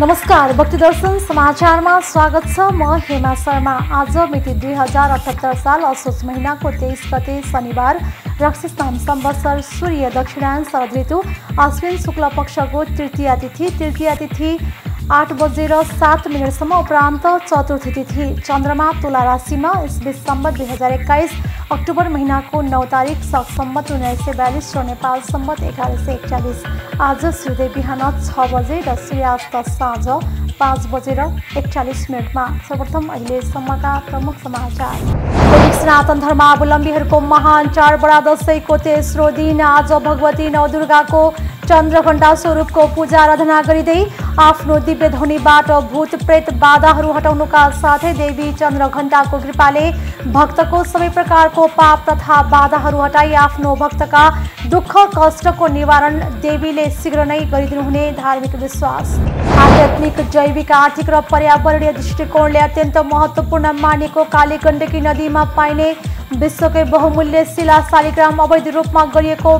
नमस्कार, भक्ति दर्शन समाचारमा स्वागत छ। म हेमा शर्मा। आज मिति 2078 साल असोज महिनाको 23 गते शनिबार, रक्षस नाम संवत्सर, सूर्य दक्षिणायन, शरद ऋतु, अश्विन शुक्ल पक्षको तृतीया तिथि 8:07 सम्म, उपरान्त चतुर्थी तिथि। चन्द्रमा तुला राशिमा, इस्वी सम्वत 2021 अक्टोबर महिनाको 9 तारिक, शक सम्वत 1942 र नेपाल सम्वत 1141। आज सूर्योदय बिहान 6 बजे र सूर्यास्त साँझ 5:41। सर्वप्रथम अहिलेसम्मका प्रमुख समाचार। वैदिक सनातन धर्मावलम्बीहरूको महान चाड बडा दशैंको तेस्रो दिन आज भगवती नवदुर्गाको चन्द्रघण्टा स्वरूपको पूजा आराधना गरिँदै आफ्नो दिव्य ध्वनिबाट भूत प्रेत बाधाहरू हटाउनुका साथै देवी चन्द्रघण्टाको कृपाले भक्तको सबै प्रकारको पाप तथा बाधाहरू हटाई आफ्नो भक्तका दुःख कष्टको निवारण देवीले शीघ्र नै गरिदिनुहुने धार्मिक विश्वास। आध्यात्मिक, जैविक, आर्थिक र पर्यावरणीय दृष्टिकोणले अत्यन्त महत्त्वपूर्ण मानेको कालीगण्डकी नदीमा पाइने विश्वकै बहुमूल्य शिला शालिग्राम अवैध रूपमा गरिएको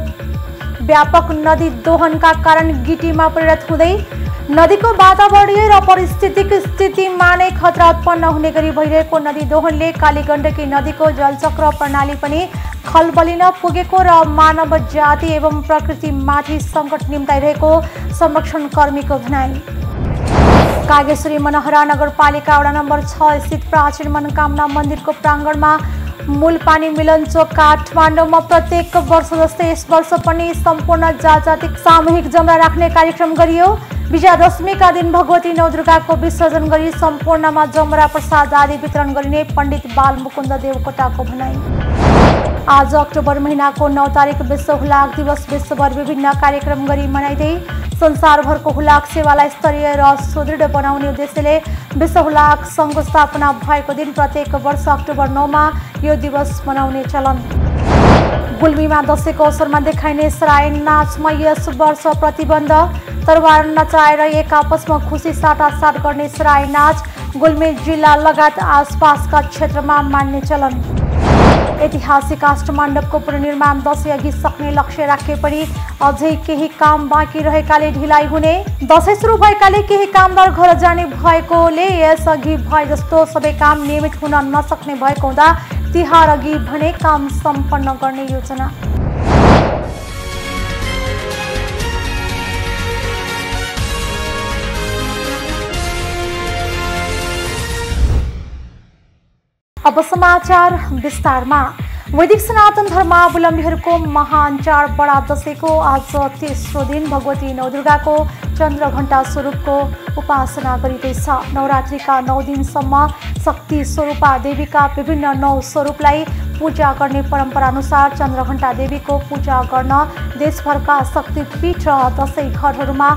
व्यापक नदी दोहनका कारण गिटीमा परिणत हुँदै नदीको वातावरणीय र पारिस्थितिक स्थितिमा नै खतरा उत्पन्न हुने गरी भइरहेको नदी दोहनले कालीगण्डकी नदीको जलचक्र प्रणाली पनि खलबलिन पुगेको र मानव जाति एवं प्रकृतिमाथि सङ्कट निम्ताइरहेको संरक्षण कर्मीको भनाइ। कागेश्वरी मनहरा नगरपालिका वडा नम्बर 6 स्थित प्राचीन मनोकामना मन्दिरको प्राङ्गणमा मूल पानी मिलन चोक काठमाडौँमा प्रत्येक वर्ष जस्तै यस वर्ष पनि सम्पूर्ण जातिक सामूहिक जमरा राख्ने कार्यक्रम गरियो। विजयादशमीका दिन भगवती नवदुर्गाको विसर्जन गरी सम्पूर्णमा जमरा प्रसाद आदि वितरण गरिने पण्डित बालमुकुन्द देवकोटाको भनाइ। आज अक्टोबर महिनाको 9 तारिक विश्व हुलाक दिवस विश्वभर विभिन्न कार्यक्रम गरी मनाइँदै संसारभरको हुलाक सेवालाई स्तरीय र सुदृढ बनाउने उद्देश्यले विश्व हुलाक सङ्घको स्थापना भएको दिन प्रत्येक वर्ष अक्टोबर 9 मा यो दिवस मनाउने चलन। गुल्मीमा दशैंको अवसरमा देखाइने सराय नाचमा यस वर्ष प्रतिबन्ध। तरवार नचाएर एक आपसमा खुसी साटासाट गर्ने सराय नाच गुल्मी जिल्ला लगायत आसपासका क्षेत्रमा मान्ने चलन। ऐतिहासिक काष्ठमण्डपको पुनर्निर्माण दशैं अघि सक्ने लक्ष्य राखे पनि अझै केही काम बाँकी रहेकाले ढिलाइ हुने। दशैं सुरु भएकाले केही कामदार घर जाने भएकोले यसअघि भए जस्तो सबै काम नियमित हुन नसक्ने भएको हुँदा तिहार अघि भने काम सम्पन्न गर्ने योजना। अब समाचार विस्तारमा। वैदिक सनातन धर्मावलम्बीहरूको महान चाड बडा दशैंको आज तेस्रो दिन भगवती नवदुर्गाको चन्द्रघण्टा स्वरूपको उपासना गरिँदैछ। नवरात्रिका 9 दिनसम्म शक्ति स्वरूपा देवीका विभिन्न 9 स्वरूपलाई पूजा गर्ने परम्परा अनुसार चन्द्रघण्टा देवीको पूजा गर्न देशभरका शक्तिपीठ र दशैं घरहरूमा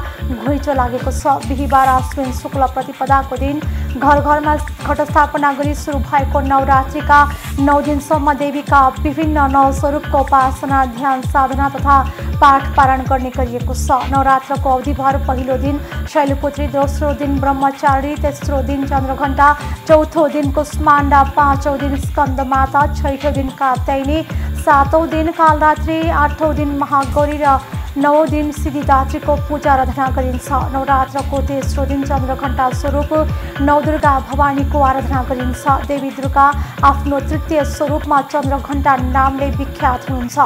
घुइँचो लागेको छ। बिहिबार अश्विन शुक्ल प्रतिपदाको दिन घर घरमा घटस्थापना गरी सुरु भएको नवरात्रिका 9 दिनसम्म देवीका विभिन्न 9 स्वरूपको उपासना, ध्यान, साधना तथा पाठ पारायण गर्ने गरिएको छ। नवरात्रको अवधिभर पहिलो दिन शैलपुत्री, दोस्रो दिन ब्रह्मचारी, तेस्रो दिन चन्द्रघण्टा, चौथो दिन कुष्माण्डा, पाँचौं दिन स्कन्दमाता, छैठौं दिन कात्यायनी, सातौं दिन कालरात्रि, आठौं दिन महागौरी र 9औं दिन सिद्धिदात्रीको पूजा आराधना गरिन्छ। नवरात्रको तेस्रो दिन चन्द्रघण्टा स्वरूप नवदुर्गा भवानीको आराधना गरिन्छ। देवी दुर्गा आफ्नो तृतीय स्वरूपमा चन्द्रघण्टा नामले विख्यात हुनुहुन्छ।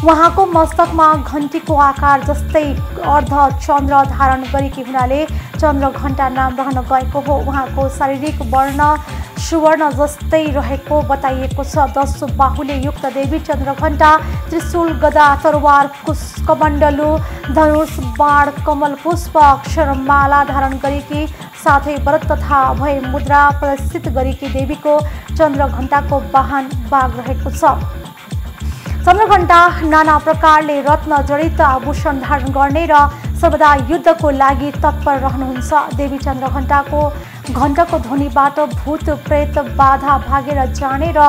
उहाँको मस्तकमा घण्टीको आकार जस्तै अर्ध चन्द्र धारण गरेकी हुनाले चन्द्रघण्टा नाम रहन गएको हो। उहाँको शारीरिक वर्ण सुवर्ण जस्तै रहेको बताइएको छ। 10 बाहुले युक्त देवी चन्द्रघण्टा त्रिशूल, गदा, तरवार, कमण्डलु, धनुष, बाण, कमल पुष्प, अक्षरमाला धारण गरेकी साथै व्रत तथा अभय मुद्रा प्रदर्शित गरेकी देवीको चन्द्रघण्टाको वाहन बाघ रहेको छ। चन्द्रघण्टा नाना प्रकारले रत्न जडित आभूषण धारण गर्ने र सर्वदा युद्धको लागि तत्पर रहनुहुन्छ। देवी चन्द्रघण्टाको घण्टको ध्वनिबाट भूत प्रेत बाधा भागेर जाने र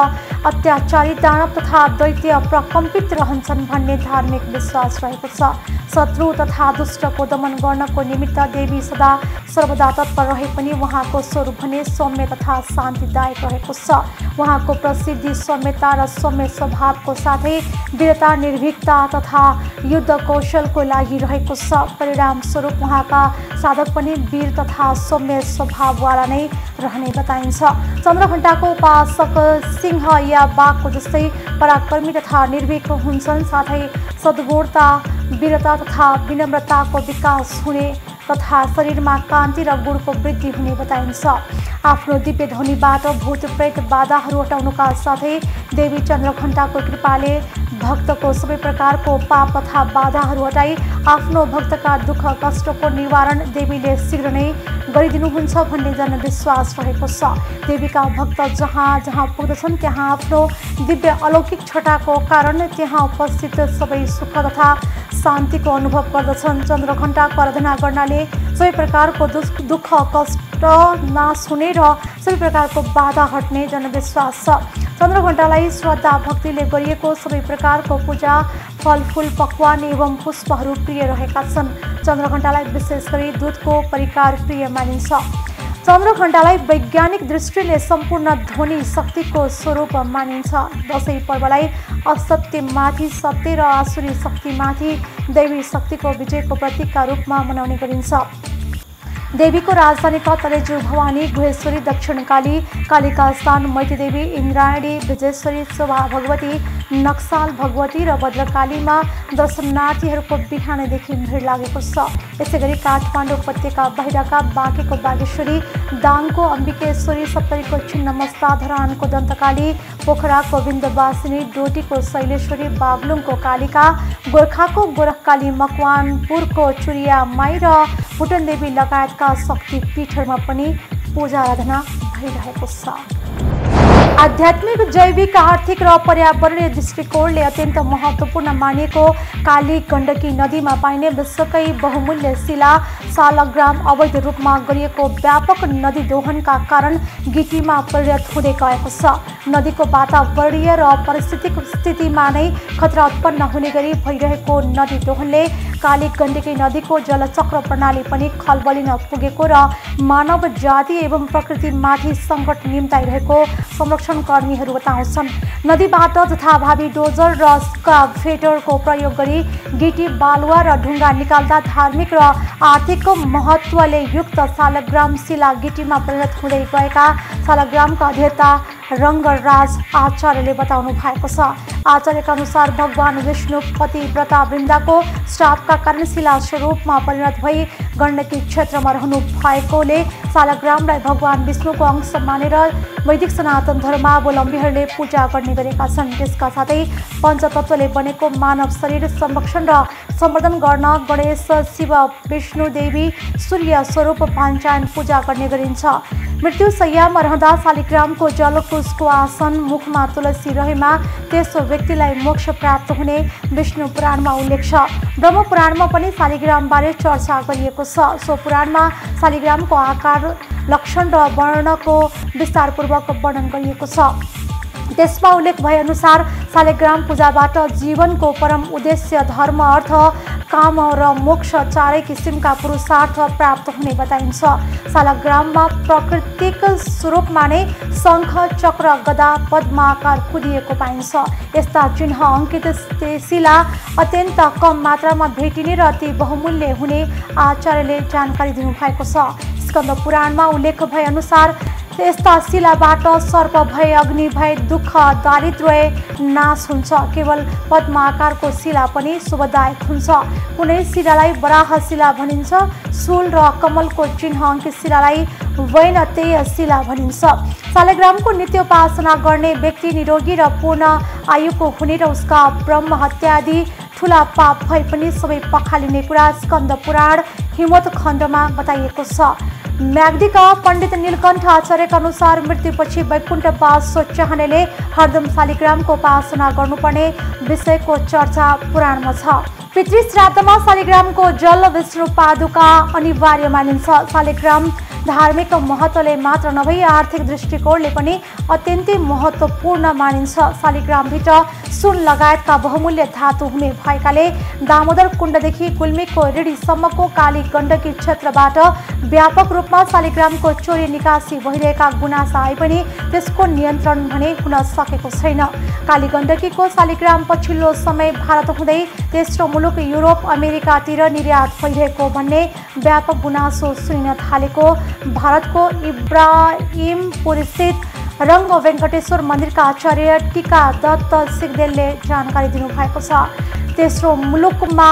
अत्याचारी दानव तथा दैत्य प्रकम्पित रहन्छन् भन्ने धार्मिक विश्वास रहेको छ। शत्रु तथा दुष्टको दमन गर्नको निमित्त देवी सदा सर्वदा तत्पर रहे पनि उहाँको स्वरूप भने सौम्य तथा शान्तिदायक रहेको छ। उहाँको प्रसिद्धि सौम्यता र सौम्य स्वभावको साथै वीरता, निर्भीकता तथा युद्ध कौशलको लागि रहेको छ। परिणाम स्वरूप उहाँका साधक पनि वीर तथा सौम्य स्वभाववाला नै रहने बताइन्छ। चन्द्रघण्टाको उपासक सिंह या बाघको जस्तै पराक्रमी तथा निर्भीक हुन्छन्। साथै सद्गुणता, वीरता तथा विनम्रताको विकास हुने तथा शरीरमा कान्ति र गुणको वृद्धि हुने बताइन्छ। आफ्नो दिव्य ध्वनिबाट भूत प्रेत बाधाहरू हटाउनुका साथै देवी चन्द्रघण्टाको कृपाले भक्तको सबै प्रकारको पाप तथा बाधाहरू हटाई आफ्नो भक्तका दुःख कष्टको निवारण देवीले शीघ्र नै गरिदिनुहुन्छ भन्ने जनविश्वास रहेको छ। देवीका भक्त जहाँ जहाँ पुग्दछन् त्यहाँ आफ्नो दिव्य अलौकिक छटाको कारण त्यहाँ उपस्थित सबै सुख तथा शान्तिको अनुभव गर्दछन्। चन्द्रघण्टाको आराधना गर्नाले सबै प्रकारको दुःख कष्ट नाश हुने र सबै प्रकारको बाधा हट्ने जनविश्वास छ। चन्द्रघण्टालाई श्रद्धा भक्तिले गरिएको सबै प्रकारको पूजा, फलफुल, पकवान एवं पुष्पहरू प्रिय रहेका छन्। चन्द्रघण्टालाई विशेष गरी दूधको परिकार प्रिय मानिन्छ। चन्द्रघण्टालाई वैज्ञानिक दृष्टिले सम्पूर्ण ध्वनि शक्तिको स्वरूप मानिन्छ। दशैँ पर्वलाई असत्यमाथि सत्य र आसुरी शक्तिमाथि दैवी शक्तिको विजयको प्रतीकका रूपमा मनाउने गरिन्छ। देवीको राजधानी तलेजु भवानी, गुहेश्वरी, दक्षिणकाली, कालिका स्थान, मैतीदेवी, इन्द्रायणी, विजयेश्वरी, शोभा भगवती, नक्साल भगवती र भद्रकालीमा दर्शनार्थीहरूको बिहानैदेखि भिड लागेको छ। यसैगरी काठमाडौँ उपत्यका बाहिरका बाँकेको बागेश्वरी, दाङको अम्बिकेश्वरी, सप्तरीको छिन्नमस्ता, धरानको दन्तकाली, पोखराको विन्ध्यवासिनी, डोटीको शैलेश्वरी, बागलुङको कालिका, गोर्खाको गोरखकाली, मकवानपुरको चुरिया माई र भुटनदेवी लगायतका शक्ति पीठहरूमा पनि पूजा आराधना भइरहेको छ। आध्यात्मिक, जैविक, आर्थिक र पर्यावरणीय दृष्टिकोणले अत्यन्त महत्त्वपूर्ण मानिएको काली गण्डकी नदीमा पाइने विश्वकै बहुमूल्य शिला सालग्राम अवैध रूपमा गरिएको व्यापक नदी दोहनका कारण गिटीमा परिणत हुँदै गएको छ। नदीको वातावरणीय र पारिस्थितिक स्थितिमा नै खतरा उत्पन्न हुने गरी भइरहेको नदी दोहनले काली गण्डकी नदीको जलचक्र प्रणाली पनि खलबलिन पुगेको र मानव जाति एवं प्रकृतिमाथि सङ्कट निम्ताइरहेको संरक्षणकर्मीहरू बताउँछन्। नदीबाट जथाभावी डोजर र स्काभेटरको प्रयोग गरी गिटी, बालुवा र ढुङ्गा निकाल्दा धार्मिक र आर्थिक महत्त्वले युक्त सालग्राम शिला गिटीमा परिणत हुँदै गएका सालग्रामका अध्येता रङ्गराज आचार्यले बताउनु भएको छ। आचार्यका अनुसार भगवान विष्णु पतिव्रता वृन्दाको श्रापका कारण शिला स्वरूपमा परिणत भई गण्डकी क्षेत्रमा रहनु भएकोले सालग्रामलाई भगवान विष्णुको अंश मानेर वैदिक सनातन धर्मावलम्बीहरूले पूजा गर्ने गरेका छन्। त्यसका साथै पञ्चतत्त्वले बनेको मानव शरीर संरक्षण र सम्वर्धन गर्न गणेश, शिव, विष्णु, देवी, सूर्य स्वरूप पाञ्चायन पूजा गर्ने गरिन्छ। मृत्युशय्यामा रहँदा शालिग्रामको जलकुशको आसन मुखमा तुलसी रहेमा त्यसो व्यक्तिलाई मोक्ष प्राप्त हुने विष्णु पुराणमा उल्लेख छ। ब्रह्म पुराणमा पनि शालिग्रामबारे चर्चा गरिएको छ। सो पुराणमा शालिग्रामको आकार, लक्षण र वर्णको विस्तारपूर्वक वर्णन गरिएको छ। त्यसमा उल्लेख भएअनुसार शालिग्राम पूजाबाट जीवनको परम उद्देश्य धर्म, अर्थ, काम र मोक्ष चारै किसिमका पुरुषार्थ प्राप्त हुने बताइन्छ। शालिग्राममा प्राकृतिक स्वरूपमा नै शङ्ख, चक्र, गदा, पद्माकार कुदिएको पाइन्छ। यस्ता चिन्ह अङ्कित शिला अत्यन्त कम मात्रामा भेटिने र अति बहुमूल्य हुने आचार्यले जानकारी दिनुभएको छ। स्कन्द पुराणमा उल्लेख भएअनुसार यस्ता शिलाबाट सर्प भय, अग्नि भय, दुःख, दारिद्र्य नाश हुन्छ। केवल पद्माकारको शिला पनि शुभदायक हुन्छ। कुनै शिलालाई वराह शिला भनिन्छ। शूल र कमलको चिन्ह अङ्कित शिलालाई वैनतेय शिला भनिन्छ। शालिग्रामको नित्योपासना गर्ने व्यक्ति निरोगी र पूर्ण आयुको हुने र उसका ब्रह्म हत्या आदि ठुला पाप भए पनि सबै पखालिने कुरा स्कन्द पुराण हिमवत खण्डमा बताइएको छ। म्याग्दीका पण्डित नीलकण्ठ आचार्यका अनुसार मृत्युपछि वैकुण्ठवास चाहनेले हरदम शालिग्रामको उपासना गर्नुपर्ने विषयको चर्चा पुराणमा छ। पितृ श्राद्धमा शालिग्रामको जल, विष्णु पादुका अनिवार्य मानिन्छ। शालिग्राम धार्मिक महत्त्वले मात्र नभई आर्थिक दृष्टिकोणले पनि अत्यन्तै महत्त्वपूर्ण मानिन्छ। शालिग्रामभित्र सुन लगायतका बहुमूल्य धातु हुने भएकाले दामोदर कुण्डदेखि गुल्मीको रेडीसम्मको काली गण्डकी क्षेत्रबाट व्यापक रूपमा शालिग्रामको चोरी निकासी भइरहेका गुनासा आए पनि त्यसको नियन्त्रण भने हुन सकेको छैन। काली गण्डकीको शालिग्राम पछिल्लो समय भारत हुँदै तेस्रो मुलुक युरोप अमेरिकातिर निर्यात भइरहेको भन्ने व्यापक गुनासो सुनिन थालेको भारतको इब्राहिमपुरस्थित रङ्ग वेङ्कटेश्वर मन्दिरका आचार्य टीका दत्त सिगदेलले जानकारी दिनुभएको छ। तेस्रो मुलुकमा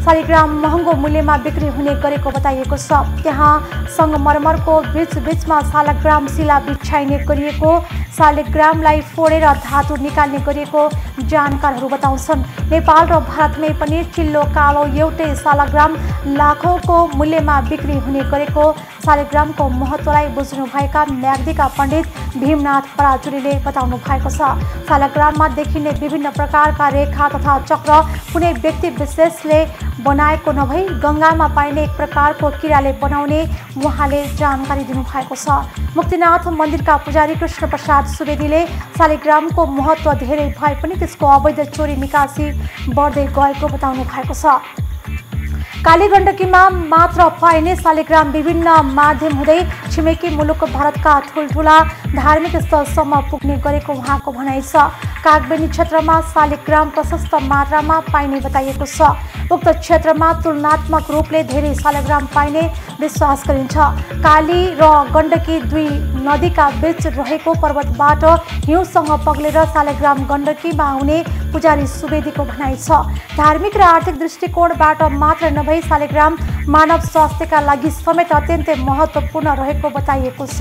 शालिग्राम महँगो मूल्यमा बिक्री हुने गरेको बताइएको छ। त्यहाँ सङ्गमरमरको बीचमा शालिग्राम शिला बिछाइने गरिएको, शालिग्रामलाई फोडेर धातु निकाल्ने गरिएको जानकारहरू बताउँछन्। नेपाल र भारतमै पनि चिल्लो कालो एउटै शालिग्राम लाखौँको मूल्यमा बिक्री हुने गरेको शालिग्रामको महत्त्वलाई बुझ्नुभएका म्याग्दीका पण्डित भीमनाथ पराजुलीले बताउनु भएको छ। शालिग्राममा देखिने विभिन्न प्रकारका रेखा तथा चक्र कुनै व्यक्ति विशेषले बनाएको नभई गङ्गामा पाइने एक प्रकारको किराले बनाउने उहाँले जानकारी दिनुभएको छ। मुक्तिनाथ मन्दिरका पुजारी कृष्ण प्रसाद सुवेदीले शालिग्रामको महत्त्व धेरै भए पनि त्यसको अवैध चोरी निकासी बढ्दै गएको बताउनु भएको छ। काली गण्डकीमा मात्र पाइने शालिग्राम विभिन्न माध्यम हुँदै छिमेकी मुलुक भारतका ठुल्ठुला धार्मिक स्थलसम्म पुग्ने गरेको उहाँको भनाइ छ। कागबेनी क्षेत्रमा शालिग्राम प्रशस्त मात्रामा पाइने बताइएको छ। उक्त क्षेत्रमा तुलनात्मक रूपले धेरै शालिग्राम पाइने विश्वास गरिन्छ। काली र गण्डकी दुई नदीका बीच रहेको पर्वतबाट हिउँसँग पग्लेर शालिग्राम गण्डकीमा आउने पुजारी सुवेदीको भनाइ छ। धार्मिक र आर्थिक दृष्टिकोणबाट मात्र नभई शालिग्राम मानव स्वास्थ्यका लागि समेत अत्यन्तै महत्त्वपूर्ण रहेको बताइएको छ।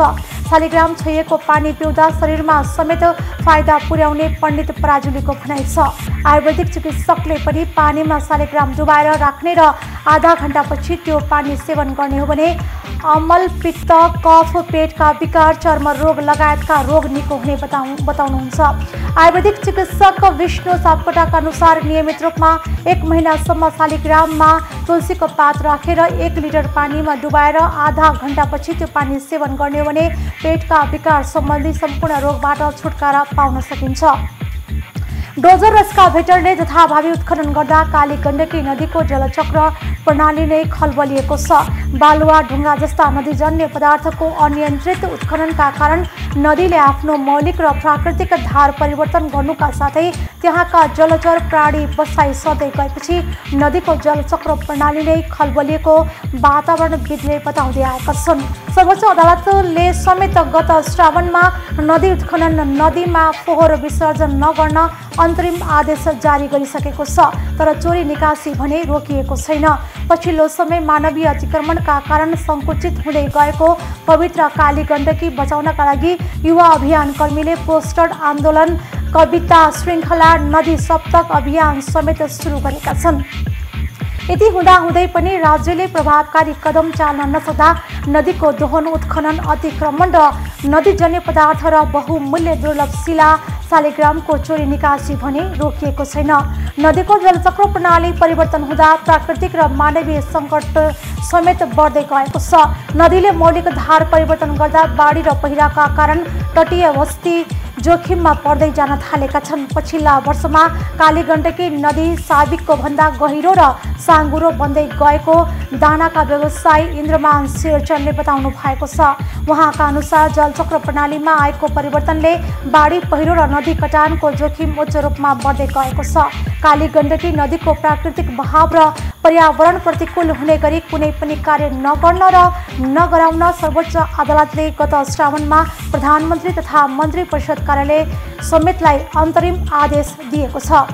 शालिग्राम छोइएको पानी पिउँदा शरीरमा समेत फाइदा पुर्याउने पण्डित पराजुलीको भनाइ छ। आयुर्वेदिक चिकित्सकले पनि पानीमा शालिग्राम डुबाएर राख्ने र आधा घण्टापछि त्यो पानी सेवन गर्ने हो भने अम्ल, पित्त, कफ, पेटका विकार, चर्म रोग लगायतका रोग निको हुने बताउनुहुन्छ। आयुर्वेदिक चिकित्सक विष्णु सापकोटाका अनुसार नियमित रूपमा 1 महिनासम्म शालिग्राममा तुलसीको पात राखेर 1 लिटर पानीमा डुबाएर आधा घण्टापछि त्यो पानी सेवन गर्ने हो भने पेटका विकार सम्बन्धी सम्पूर्ण रोगबाट छुटकारा पाउन सकिन्छ। डोजर र एक्सकाभेटरले जथाभावी उत्खनन गर्दा काली गण्डकी नदीको जलचक्र प्रणाली नै खलबलिएको छ। बालुवा, ढुङ्गा जस्ता नदीजन्य पदार्थको अनियन्त्रित उत्खननका कारण नदीले आफ्नो मौलिक र प्राकृतिक धार परिवर्तन गर्नुका साथै त्यहाँका जलचर प्राणी बसाइ सर्दै गएपछि नदीको जलचक्र प्रणाली नै खलबलिएको वातावरणविदले बताउँदै आएका छन्। सर्वोच्च अदालतले समेत गत श्रावणमा नदी उत्खनन, नदीमा फोहोर विसर्जन नगर्न अन्तरिम आदेश जारी गरिसकेको छ। तर चोरी निकासी भने रोकिएको छैन। पछिल्लो समय मानवीय अतिक्रमणका कारण सङ्कुचित हुँदै गएको पवित्र काली गण्डकी बचाउनका लागि युवा अभियान कर्मीले पोस्टर आन्दोलन, कविता श्रृङ्खला, नदी सप्तक अभियान समेत सुरु गरेका छन्। यति हुँदाहुँदै पनि राज्यले प्रभावकारी कदम चाल्न नसक्दा नदीको दोहन, उत्खनन, अतिक्रमण र नदीजन्य पदार्थ र बहुमूल्य दुर्लभ शिला शालिग्रामको चोरी निकासी भने रोकिएको छैन। नदीको जलचक्र प्रणाली परिवर्तन हुँदा प्राकृतिक र मानवीय सङ्कट समेत बढ्दै गएको छ। नदीले मौलिक धार परिवर्तन गर्दा बाढी र पहिराका कारण तटीय बस्ती जोखिममा पर्दै जान थालेका छन्। पछिल्ला वर्षमा काली गण्डकी नदी साबिकको भन्दा गहिरो र साँगुरो बन्दै गएको दानाका व्यवसायी इन्द्रमान शेरचनले बताउनु भएको छ। उहाँका अनुसार जलचक्र प्रणालीमा आएको परिवर्तनले बाढी, पहिरो र नदी कटानको जोखिम उच्च रूपमा बढ्दै गएको छ। काली गण्डकी नदीको प्राकृतिक बहाव र पर्यावरण प्रतिकूल हुने गरी कुनै पनि कार्य नगर्न र नगराउन सर्वोच्च अदालतले गत श्रावणमा प्रधानमन्त्री तथा मन्त्री परिषद कार्यालय समेतलाई अन्तरिम आदेश दिएको छ।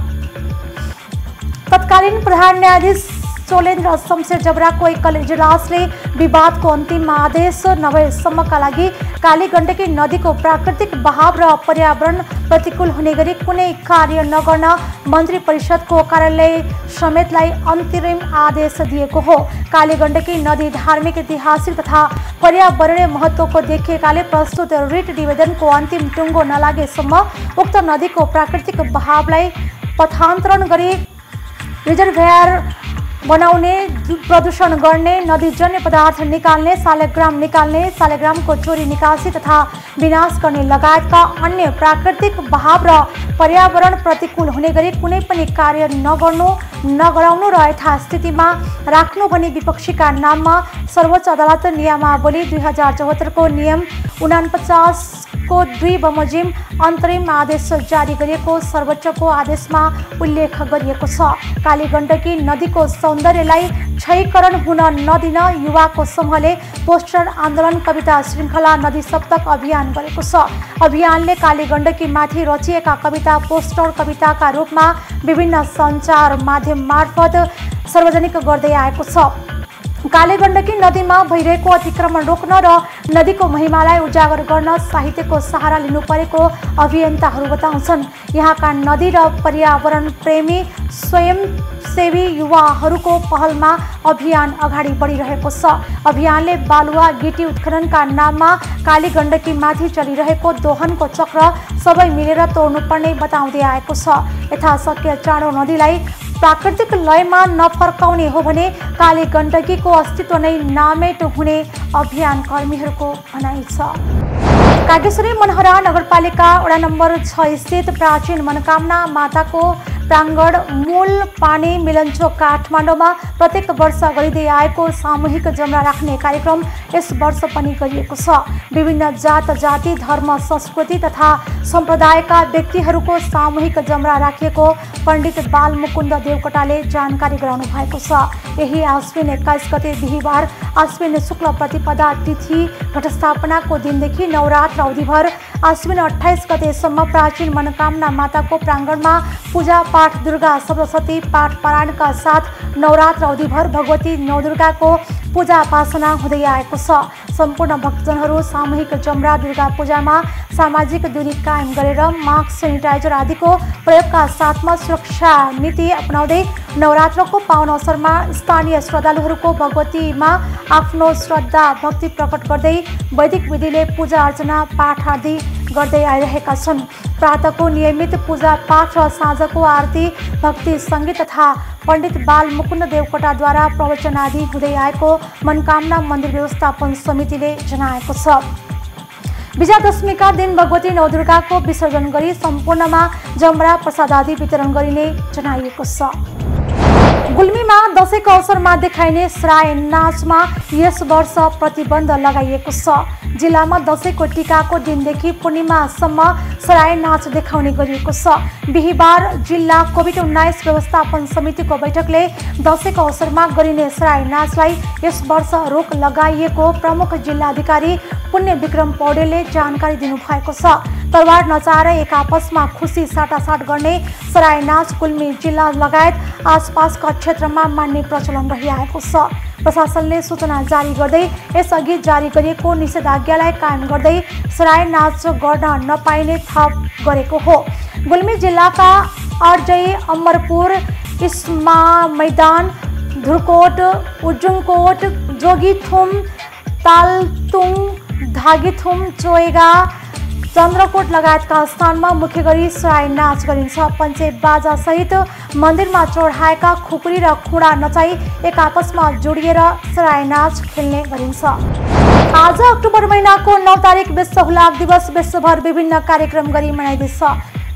तत्कालीन प्रधान न्यायाधीश चोलेन्द्र शमशेर जबराको एकल इजलासले विवादको अन्तिम आदेश नभएसम्मका लागि काली गण्डकी नदीको प्राकृतिक बहाव र पर्यावरण प्रतिकूल हुने गरी कुनै कार्य नगर्न मन्त्री परिषदको कार्यालय समेतलाई अन्तरिम आदेश दिएको हो। काली गण्डकी नदी धार्मिक, ऐतिहासिक तथा पर्यावरणीय महत्त्वको देखिएकाले प्रस्तुत रिट निवेदनको अन्तिम टुङ्गो नलागेसम्म उक्त नदीको प्राकृतिक बहावलाई पथान्तरण गरी रिजर्भयर बनाउने, प्रदूषण गर्ने, नदीजन्य पदार्थ निकाल्ने, शालिग्रामको चोरी निकासी तथा विनाश गर्ने लगायतका अन्य प्राकृतिक बहाव र पर्यावरण प्रतिकूल हुने गरी कुनै पनि कार्य नगराउनु र यथास्थितिमा राख्नु भनी विपक्षीका नाममा सर्वोच्च अदालत नियमावली 2074 को नियम 49 को 2 बमोजिम अन्तरिम आदेश जारी गरिएको सर्वोच्चको आदेशमा उल्लेख गरिएको छ। कालीगण्डकी नदीको सौन्दर्यलाई क्षयीकरण हुन नदिन युवाको समूहले पोस्टर आन्दोलन, कविता श्रृङ्खला, नदी सप्तक अभियान गरेको छ। अभियानले कालीगण्डकी माथि रचिएका कविता पोस्टर कविताका रूपमा विभिन्न सञ्चार माध्यम मार्फत सार्वजनिक गर्दै आएको छ। कालीगण्डकी नदीमा भइरहेको अतिक्रमण रोक्न र नदीको महिमालाई उजागर गर्न साहित्यको सहारा लिनु परेको अभियन्ताहरू बताउँछन्। यहाँका नदी र पर्यावरण प्रेमी स्वयंसेवी युवाहरूको पहलमा अभियान अगाडि बढिरहेको छ। अभियानले बालुवा गिटी उत्खननका नाममा कालीगण्डकी माथि चलिरहेको दोहनको चक्र सबै मिलेर तोड्नुपर्ने बताउँदै आएको छ। यथाशक्य चाँडो नदीलाई प्राकृतिक लयमा नफर्काउने हो भने कालीगण्डकीको अस्तित्व नै नामेट हुने अभियान कर्मीहरूको भनाइ छ। कागेश्वरी मनहरा नगरपालिका वडा नम्बर 6 स्थित प्राचीन मनोकामना माताको प्राङ्गण मूल पानी मिलनचोक काठमाडौँमा प्रत्येक वर्ष गरिँदै आएको सामूहिक जमरा राख्ने कार्यक्रम यस वर्ष पनि गरिएको छ। विभिन्न जात जाति, धर्म, संस्कृति तथा सम्प्रदायका व्यक्तिहरूको सामूहिक जमरा राखिएको पण्डित बालमुकुन्द देवकोटाले जानकारी गराउनु भएको छ। यही आश्विन 21 गते बिहिबार आश्विन शुक्ल प्रतिपदा तिथि घटस्थापनाको दिनदेखि नवरात्र अवधिभर आश्विन 28 गतेसम्म प्राचीन मनोकामना माताको प्राङ्गणमा पूजा पाठ, दुर्गा सप्तशती पाठ पारायणका साथ नवरात्र अवधिभर भगवती नवदुर्गाको पूजा उपासना हुँदै आएको छ। सम्पूर्ण भक्तजनहरू सामूहिक जमरा दुर्गा पूजामा सामाजिक दूरी कायम गरेर मास्क, सेनिटाइजर आदिको प्रयोगका साथमा सुरक्षा नीति अपनाउँदै नवरात्रको पावन अवसरमा स्थानीय श्रद्धालुहरूको भगवतीमा आफ्नो श्रद्धा भक्ति प्रकट गर्दै वैदिक विधिले पूजा अर्चना पाठ आदि गर्दै आइरहेका छन्। प्रातःको नियमित पूजा पाठ र साँझको आरती, भक्ति सङ्गीत तथा पण्डित बालमुकुन्द देवकोटाद्वारा प्रवचन आदि हुँदै आएको मनोकामना मन्दिर व्यवस्थापन समितिले जनाएको छ। विजयादशमीका दिन भगवती नवदुर्गाको विसर्जन गरी सम्पूर्णमा जमरा प्रसाद आदि वितरण गरिने जनाइएको छ। गुल्मीमा दशैंको अवसरमा देखाइने सराय नाचमा यस वर्ष प्रतिबन्ध लगाइएको छ। जिल्लामा दशैंको टिकाको दिनदेखि पूर्णिमासम्म सराय नाच देखाउने गरिएको छ। बिहिबार जिल्ला कोभिड-19 व्यवस्थापन समितिको बैठकले दशैंको अवसरमा गरिने सराय नाचलाई यस वर्ष रोक लगाइएको प्रमुख जिल्लाधिकारी पुण्य विक्रम पौडेलले जानकारी दिनुभएको छ। तरवार नचाएर एक आपसमा खुसी साटासाट गर्ने सराय नाच गुल्मी जिल्ला लगायत आसपासका क्षेत्रमा मान्ने प्रचलन रहिआएको छ। प्रशासनले सूचना जारी गर्दै यसअघि जारी गरिएको निषेधाज्ञालाई कायम गर्दै सराय नाच गर्न नपाइने थप गरेको हो। गुल्मी जिल्लाका अर्जई, अमरपुर, इस्मा मैदान, धुर्कोट, उजुङकोट, जोगीथुम, तालतुङ, धागीथुम, चोएगा, चन्द्रकोट लगायतका स्थानमा मुख्य गरी सराय नाच गरिन्छ। पञ्चे बाजा सहित मन्दिरमा चढाएका खुकुरी र खुडा नचाई एक आपसमा जोडिएर सराय नाच खेल्ने गरिन्छ। आज अक्टोबर महिनाको 9 तारिक विश्व हुलाक दिवस विश्वभर विभिन्न कार्यक्रम गरी मनाइँदैछ।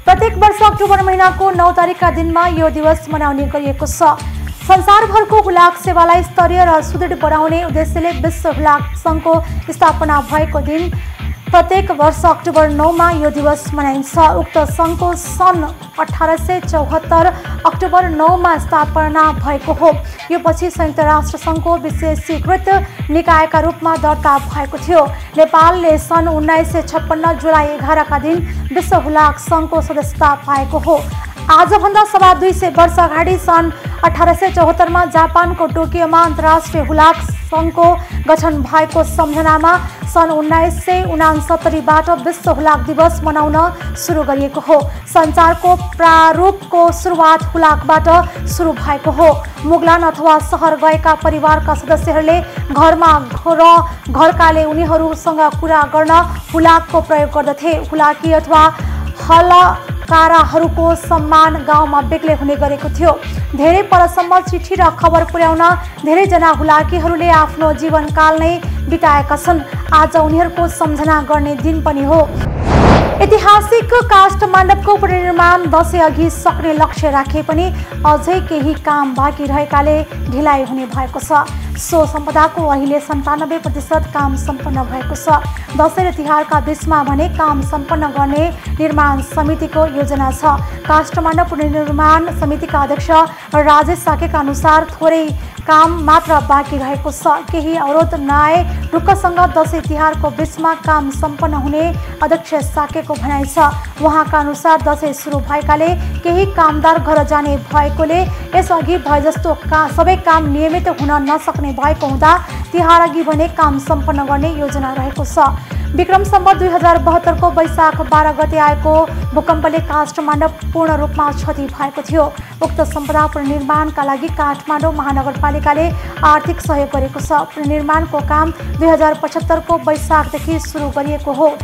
प्रत्येक वर्ष अक्टोबर महिनाको 9 तारिकका दिनमा यो दिवस मनाउने गरिएको छ। संसारभरको हुलाक सेवालाई स्तरीय र सुदृढ बनाउने उद्देश्यले विश्व हुलाक सङ्घको स्थापना भएको दिन प्रत्येक वर्ष अक्टोबर 9 मा यो दिवस मनाइन्छ। उक्त सङ्घको सन् 1874 अक्टोबर 9 मा स्थापना भएको हो। यो पछि संयुक्त राष्ट्र सङ्घको विशेषीकृत निकायका रूपमा दर्ता भएको थियो। नेपालले सन् 1956 जुलाई 11 का दिन विश्व हुलाक सङ्घको सदस्यता पाएको हो। आजभन्दा सवा 200 वर्ष अगाडि सन् 1874 मा जापानको टोकियोमा अन्तर्राष्ट्रिय हुलाक सङ्घको गठन भएको सम्झनामा सन् 1969 बाट विश्व हुलाक दिवस मनाउन सुरु गरिएको हो। सञ्चारको प्रारूपको सुरुवात हुलाकबाट सुरु भएको हो। मुगलान अथवा सहर गएका परिवारका सदस्यहरूले घरमा र घरकाले उनीहरूसँग कुरा गर्न हुलाकको प्रयोग गर्दथे। हुलाकी अथवा पोकाराहरूको सम्मान गाउँमा बेग्लै हुने गरेको थियो। धेरै परसम्म चिठी र खबर पुर्याउन धेरैजना हुलाकीहरूले आफ्नो जीवनकाल नै बिताएका छन्। आज उनीहरूको सम्झना गर्ने दिन पनि हो। ऐतिहासिक काष्ठमण्डपको पुनर्निर्माण दशैं अघि सक्ने लक्ष्य राखे पनि अझै केही काम बाँकी रहेकाले ढिलाइ हुने भएको छ। सो सम्पदाको अहिले 97% काम सम्पन्न भएको छ। दशैं र तिहारका बीचमा भने काम सम्पन्न गर्ने निर्माण समितिको योजना छ। काष्ठमण्डप पुनर्निर्माण समितिका अध्यक्ष राजेश साकेका अनुसार थोरै काम मात्र बाँकी रहेको छ। केही अवरोध नआए ढुक्कसँग दशैं तिहारको बीचमा काम सम्पन्न हुने अध्यक्ष साकेको भनाइ छ। उहाँका अनुसार दशैं सुरु भएकाले केही कामदार घर जाने भएकोले यसअघि भएजस्तो सबै काम नियमित हुन नसक्ने भएको हुँदा तिहार अघि भने काम सम्पन्न गर्ने योजना रहेको छ। विक्रम सम्वत 2072 को वैशाख 12 गते आएको भूकम्पले काष्ठमण्डप पूर्ण रूपमा क्षति भएको थियो। उक्त सम्पदा पुनर्निर्माणका लागि काठमाडौँ महानगरपालिकाले आर्थिक सहयोग गरेको छ। पुनर्निर्माणको काम 2075 को वैशाखदेखि सुरु गरिएको हो।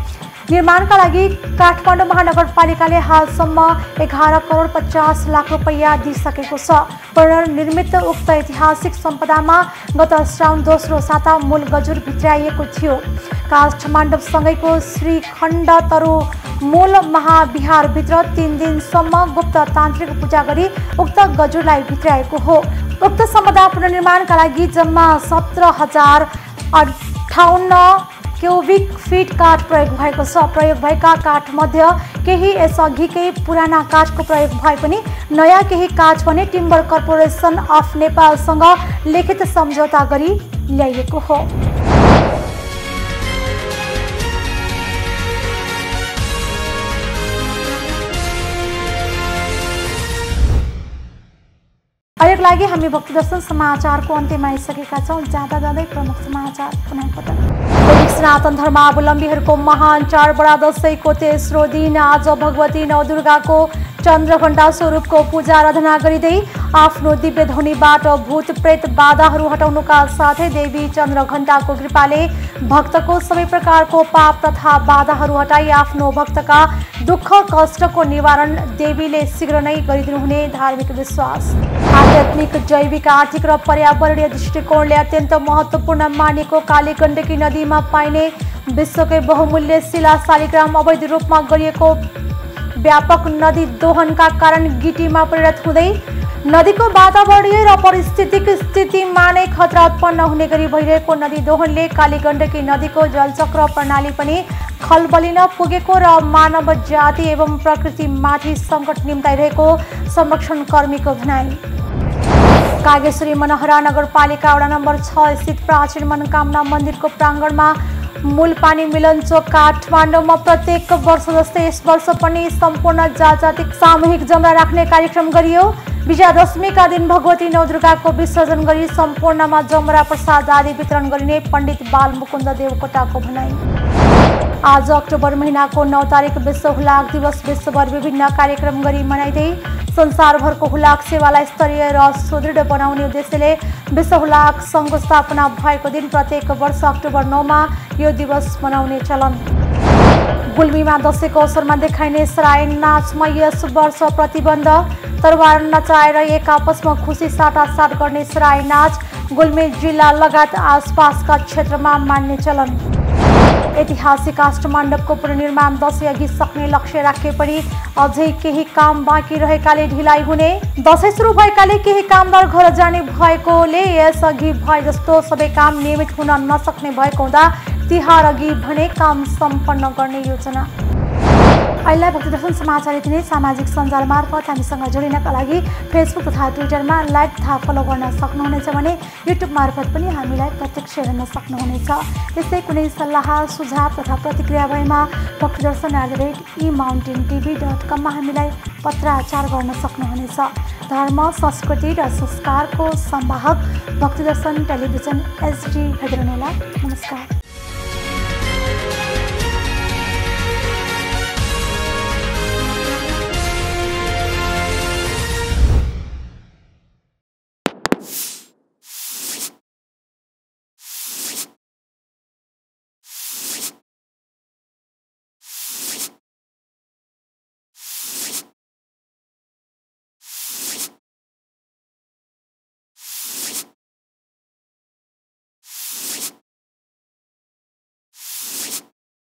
निर्माणका लागि काठमाडौँ महानगरपालिकाले हालसम्म 11 करोड 50 लाख रुपैयाँ दिइसकेको छ। पुनर्निर्मित उक्त ऐतिहासिक सम्पदामा गत श्रावण दोस्रो साता मूल गजुर भित्राइएको थियो। काष्ठमण्डपसँगैको श्रीखण्ड तरु मूल महाविहारभित्र 3 दिनसम्म गुप्त तान्त्रिक पूजा गरी उक्त गजुरलाई भित्राएको हो। उक्त सम्पदा पुनर्निर्माणका लागि जम्मा 17,058 क्युबिक फिट काठ प्रयोग भएको छ। प्रयोग भएका काठमध्ये केही यसअघिकै पुराना काठको प्रयोग भए पनि नयाँ केही काठ भने टिम्बर कर्पोरेसन अफ नेपालसँग लिखित सम्झौता गरी ल्याइएको हो। अहिलेको लागि हामी भक्तिदर्शन समाचारको अन्त्यमा आइसकेका छौँ। जाँदा जाँदै प्रमुख समाचार पुनः पटक। सनातन धर्मावलम्बीहरूको महान चाडबडा दशैंको तेस्रो दिन आज भगवती नवदुर्गाको चन्द्रघण्टा स्वरूपको पूजा आराधना गरिँदै आफ्नो दिव्य ध्वनिबाट भूत प्रेत बाधाहरू हटाउनुका साथै देवी चन्द्रघण्टाको कृपाले भक्तको सबै प्रकारको पाप तथा बाधाहरू हटाई आफ्नो भक्तका दुःख कष्टको निवारण देवीले शीघ्र नै गरिदिनुहुने धार्मिक विश्वास। आध्यात्मिक जैविक आर्थिक र पर्यावरणीय दृष्टिकोणले अत्यन्त महत्त्वपूर्ण मानेको कालीगण्डकी नदीमा पाइने विश्वकै बहुमूल्य शिला शालिग्राम अवैध रूपमा गरिएको व्यापक नदी दोहनका कारण गिटीमा परिणत हुँदै नदीको वातावरणीय र पारिस्थितिक स्थितिमा नै खतरा उत्पन्न हुने गरी भइरहेको नदी दोहनले कालीगण्डकी नदीको जलचक्र प्रणाली पनि खलबलिन पुगेको र मानव जाति एवं प्रकृतिमाथि सङ्कट निम्ताइरहेको संरक्षण कर्मीको भनाइ। कागेश्वरी मनहरा नगरपालिका वडा नम्बर 6 स्थित प्राचीन मनोकामना मन्दिरको प्राङ्गणमा मूल पानी मिलन चोक काठमाडौँमा प्रत्येक वर्ष जस्तै यस वर्ष पनि सम्पूर्ण जातिक सामूहिक जमरा राख्ने कार्यक्रम गरियो। विजयादशमीका दिन भगवती नवदुर्गाको विसर्जन गरी सम्पूर्णमा जमरा प्रसाद आदि वितरण गरिने पण्डित बालमुकुन्द देवकोटाको भनाइ। आज अक्टोबर महिनाको 9 तारिक विश्व हुलाक दिवस विश्वभर विभिन्न कार्यक्रम गरी मनाइँदै संसारभरको हुलाक सेवालाई स्तरीय र सुदृढ बनाउने उद्देश्यले विश्व हुलाक सङ्घको स्थापना भएको दिन प्रत्येक वर्ष अक्टोबर 9 मा यो दिवस मनाउने चलन। गुल्मीमा दशैंको अवसरमा देखाइने सराय नाचमा यस वर्ष प्रतिबन्ध। तरवार नचाएर एक आपसमा खुसी साटासाट गर्ने सराय नाच गुल्मी जिल्ला लगायत आसपासका क्षेत्रमा मान्ने चलन। ऐतिहासिक काष्ठमण्डपको पुनर्निर्माण दशैं अघि सक्ने लक्ष्य राखे पनि अझै केही काम बाँकी रहेकाले ढिलाइ हुने। दशैं सुरु भएकाले केही कामदार घर जाने भएकोले यसअघि भए जस्तो सबै काम नियमित हुन नसक्ने भएको हुँदा तिहार अघि भने काम सम्पन्न गर्ने योजना। अहिले भक्तिदर्शन समाचार यति नै। सामाजिक सञ्जाल मार्फत हामीसँग जोडिनका लागि फेसबुक तथा ट्विटरमा लाइक तथा फलो गर्न सक्नुहुनेछ भने युट्युब मार्फत पनि हामीलाई प्रत्यक्ष हेर्न सक्नुहुनेछ। त्यस्तै कुनै सल्लाह सुझाव तथा प्रतिक्रिया भएमा भक्तिदर्शन@emountaintv.com मा हामीलाई पत्राचार गर्न सक्नुहुनेछ। धर्म संस्कृति र संस्कारको संवाहक भक्तिदर्शन टेलिभिजन HD हेर्नुहोला। नमस्कार।